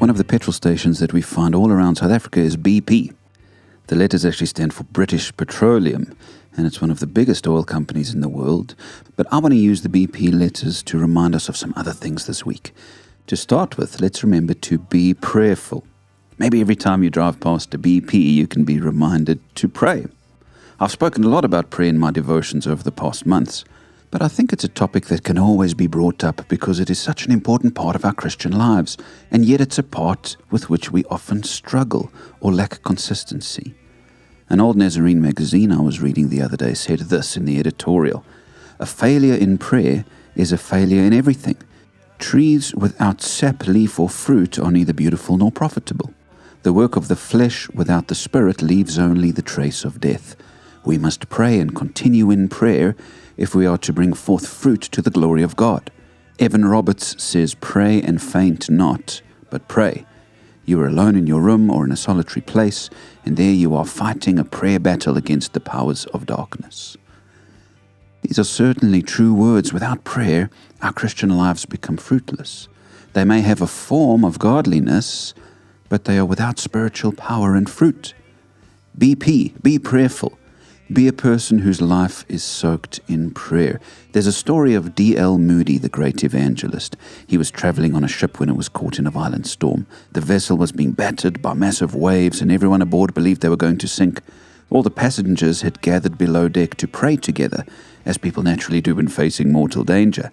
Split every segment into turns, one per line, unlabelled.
One of the petrol stations that we find all around South Africa is BP. The letters actually stand for British Petroleum, and it's one of the biggest oil companies in the world. But I want to use the BP letters to remind us of some other things this week. To start with, let's remember to be prayerful. Maybe every time you drive past a BP, you can be reminded to pray. I've spoken a lot about prayer in my devotions over the past months, but I think it's a topic that can always be brought up because it is such an important part of our Christian lives, and yet it's a part with which we often struggle or lack consistency. An old Nazarene magazine I was reading the other day said this in the editorial: "A failure in prayer is a failure in everything. Trees without sap, leaf, or fruit are neither beautiful nor profitable. The work of the flesh without the spirit leaves only the trace of death. We must pray and continue in prayer if we are to bring forth fruit to the glory of God." Evan Roberts says, "Pray and faint not, but pray." You are alone in your room or in a solitary place, and there you are fighting a prayer battle against the powers of darkness. These are certainly true words. Without prayer, our Christian lives become fruitless. They may have a form of godliness, but they are without spiritual power and fruit. BP, be prayerful. Be a person whose life is soaked in prayer. There's a story of D.L. Moody, the great evangelist. He was traveling on a ship when it was caught in a violent storm. The vessel was being battered by massive waves, and everyone aboard believed they were going to sink. All the passengers had gathered below deck to pray together, as people naturally do when facing mortal danger.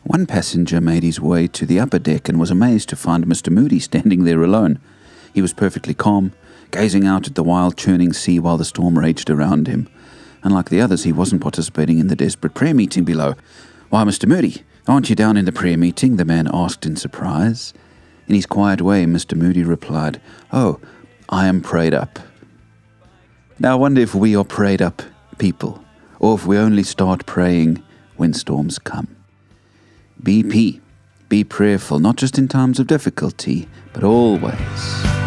One passenger made his way to the upper deck and was amazed to find Mr. Moody standing there alone. He was perfectly calm, gazing out at the wild churning sea while the storm raged around him. Unlike the others, he wasn't participating in the desperate prayer meeting below. "Why, Mr. Moody, aren't you down in the prayer meeting?" the man asked in surprise. In his quiet way, Mr. Moody replied, "Oh, I am prayed up." Now I wonder if we are prayed up people, or if we only start praying when storms come. BP, be prayerful, not just in times of difficulty, but always.